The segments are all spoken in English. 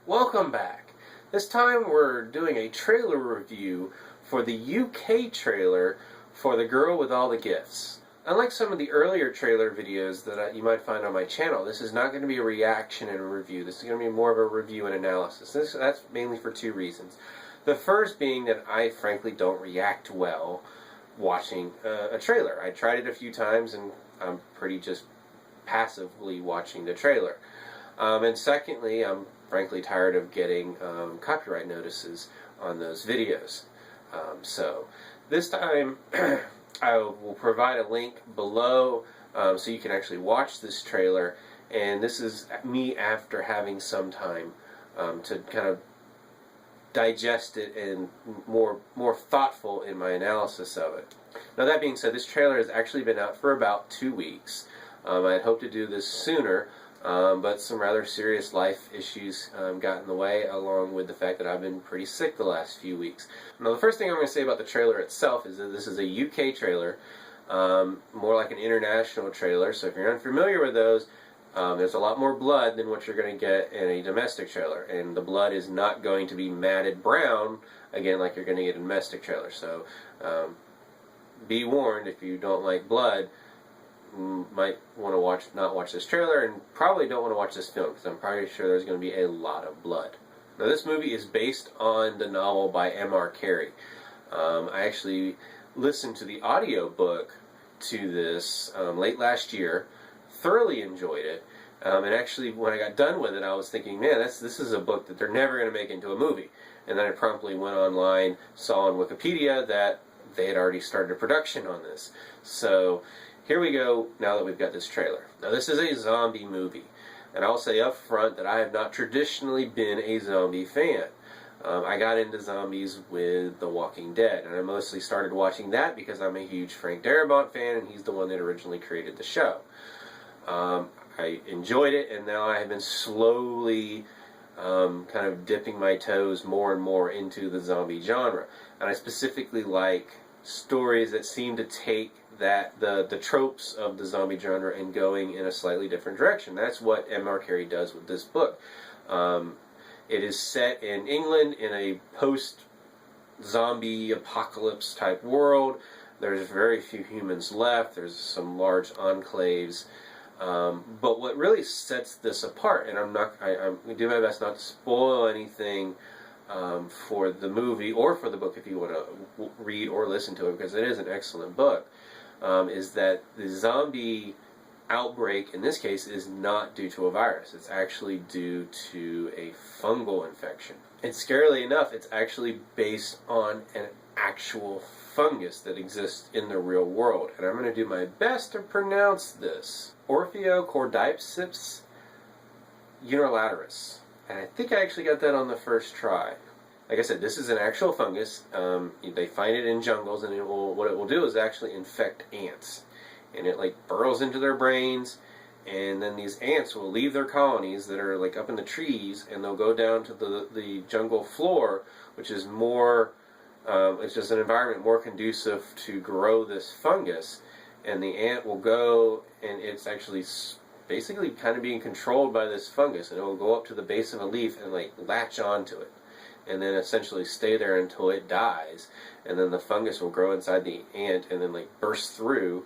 Welcome back. This time we're doing a trailer review for the UK trailer for The Girl with All the Gifts. Unlike some of the earlier trailer videos that you might find on my channel, this is not going to be a reaction and a review. This is going to be more of a review and analysis. That's mainly for two reasons. The first being that I frankly don't react well watching a trailer. I tried it a few times and I'm pretty just passively watching the trailer. And secondly, I'm frankly tired of getting copyright notices on those videos. So this time I will provide a link below so you can actually watch this trailer, and this is me after having some time to kind of digest it and more thoughtful in my analysis of it. Now that being said, this trailer has actually been out for about 2 weeks. I had hoped to do this sooner, but some rather serious life issues got in the way, along with the fact that I've been pretty sick the last few weeks. Now the first thing I'm going to say about the trailer itself is that this is a UK trailer, more like an international trailer, so if you're unfamiliar with those, there's a lot more blood than what you're going to get in a domestic trailer, and the blood is not going to be matted brown, again, like you're going to get in a domestic trailer. So be warned, if you don't like blood, you might want to not watch this trailer, and probably don't want to watch this film, because I'm probably sure there's going to be a lot of blood. Now this movie is based on the novel by M.R. Carey. I actually listened to the audio book to this late last year, thoroughly enjoyed it, and actually when I got done with it I was thinking, man, this is a book that they're never going to make into a movie. And then I promptly went online, saw on Wikipedia that they had already started a production on this. So here we go, now that we've got this trailer. Now this is a zombie movie, and I'll say up front that I have not traditionally been a zombie fan. I got into zombies with The Walking Dead, and I mostly started watching that because I'm a huge Frank Darabont fan, and he's the one that originally created the show. I enjoyed it, and now I have been slowly kind of dipping my toes more and more into the zombie genre. And I specifically like stories that seem to take the tropes of the zombie genre and going in a slightly different direction. That's what M.R. Carey does with this book. It is set in England in a post-zombie apocalypse type world. There's very few humans left. There's some large enclaves. But what really sets this apart, and I'm going to do my best not to spoil anything for the movie or for the book if you want to read or listen to it, because it is an excellent book, is that the zombie outbreak in this case is not due to a virus. It's actually due to a fungal infection. And scarily enough, it's actually based on an actual fungus that exists in the real world. And I'm going to do my best to pronounce this. Orpheocordyceps unilaterus. And I think I actually got that on the first try. Like I said, this is an actual fungus. They find it in jungles, and what it will do is actually infect ants. And it like burrows into their brains, and then these ants will leave their colonies that are like up in the trees, and they'll go down to the jungle floor, which is more, it's just an environment more conducive to grow this fungus. And the ant will go, and it's actually basically kind of being controlled by this fungus, and it will go up to the base of a leaf and like latch onto it, and then essentially stay there until it dies, and then the fungus will grow inside the ant and then like burst through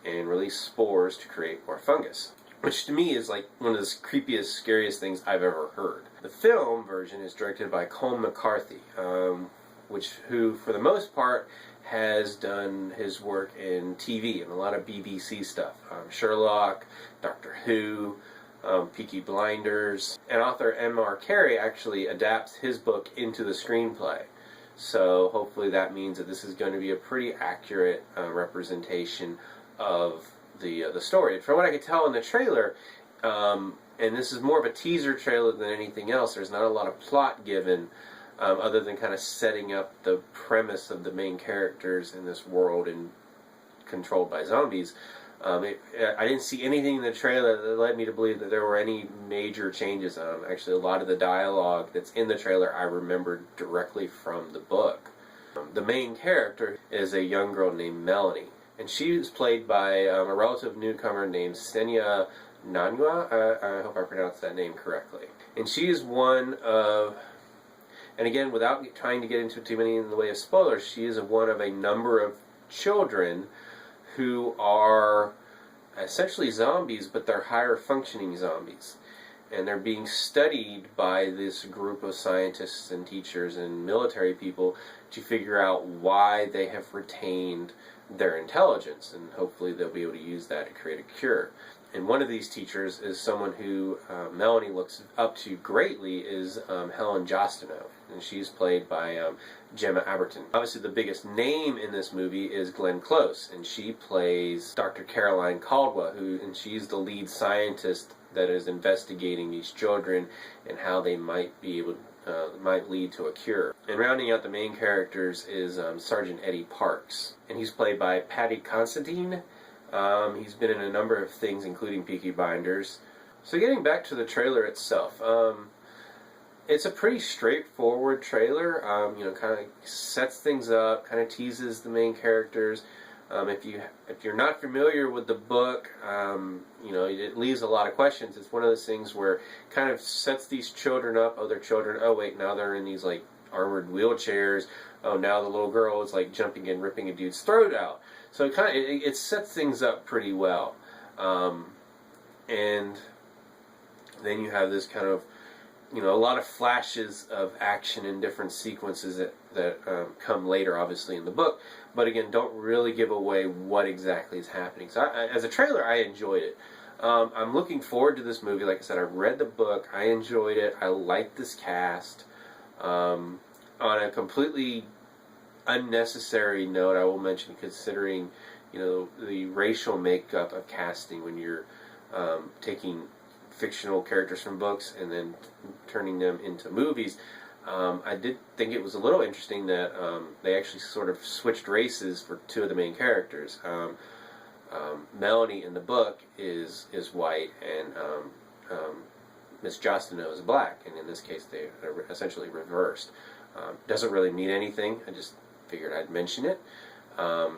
and release spores to create more fungus, which to me is like one of the creepiest, scariest things I've ever heard. The film version is directed by Colm McCarthy, who for the most part has done his work in TV and a lot of BBC stuff. Sherlock, Doctor Who, Peaky Blinders. And author M.R. Carey actually adapts his book into the screenplay. So hopefully that means that this is going to be a pretty accurate representation of the story. From what I could tell in the trailer, and this is more of a teaser trailer than anything else, there's not a lot of plot given, other than kind of setting up the premise of the main characters in this world and controlled by zombies. I didn't see anything in the trailer that led me to believe that there were any major changes. Actually, a lot of the dialogue that's in the trailer I remembered directly from the book. The main character is a young girl named Melanie, and she is played by a relative newcomer named Sennia Nanua. I hope I pronounced that name correctly. And she is one of, and again, without trying to get into too many in the way of spoilers, she is one of a number of children who are essentially zombies, but they're higher functioning zombies. And they're being studied by this group of scientists and teachers and military people to figure out why they have retained their intelligence, and hopefully they'll be able to use that to create a cure. And one of these teachers is someone who Melanie looks up to greatly, is Helen Jostanovich, and she's played by Gemma Arterton. Obviously the biggest name in this movie is Glenn Close, and she plays Dr. Caroline Caldwell, and she's the lead scientist that is investigating these children and how they might be able might lead to a cure. And rounding out the main characters is Sergeant Eddie Parks, and he's played by Paddy Considine. He's been in a number of things, including Peaky Blinders. So getting back to the trailer itself, it's a pretty straightforward trailer. Kind of sets things up, kind of teases the main characters. If you're not familiar with the book, it leaves a lot of questions. It's one of those things where it kind of sets these children up. Oh, they're children. Oh, wait, now they're in these like armored wheelchairs. Oh, now the little girl is like jumping and ripping a dude's throat out. So it sets things up pretty well. And then you have this kind of, a lot of flashes of action in different sequences that come later, obviously, in the book, but again, don't really give away what exactly is happening. So as a trailer, I enjoyed it. I'm looking forward to this movie. Like I said, I read the book, I enjoyed it, I liked this cast. On a completely unnecessary note, I will mention, considering, the racial makeup of casting when you're taking fictional characters from books and then turning them into movies, I did think it was a little interesting that they actually sort of switched races for two of the main characters. Melanie in the book is white, and Miss Jostanovich is black, and in this case they are essentially reversed. Doesn't really mean anything, I just figured I'd mention it. I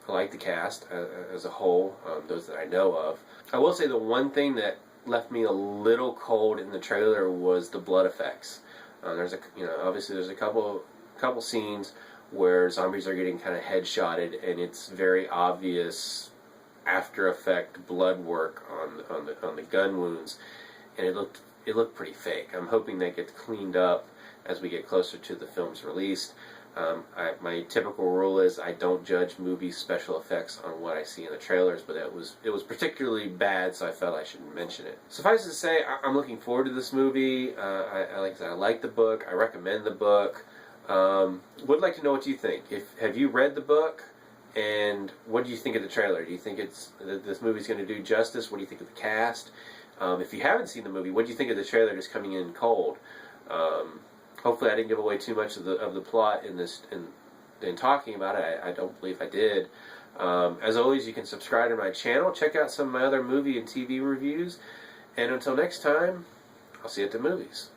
like the cast as a whole, those that I know of. I will say the one thing that left me a little cold in the trailer was the blood effects. Obviously there's a couple scenes where zombies are getting kind of headshotted, and it's very obvious after effect blood work on the gun wounds, and it looked pretty fake. I'm hoping that gets cleaned up as we get closer to the film's release. My typical rule is I don't judge movie special effects on what I see in the trailers, but it was particularly bad, so I felt I should mention it. Suffice to say, I'm looking forward to this movie. I like the book. I recommend the book. Would like to know what you think. Have you read the book, and what do you think of the trailer? Do you think this movie's going to do justice? What do you think of the cast? If you haven't seen the movie, what do you think of the trailer just coming in cold? Hopefully I didn't give away too much of the plot in talking about it. I don't believe I did. As always, you can subscribe to my channel, check out some of my other movie and TV reviews, and until next time, I'll see you at the movies.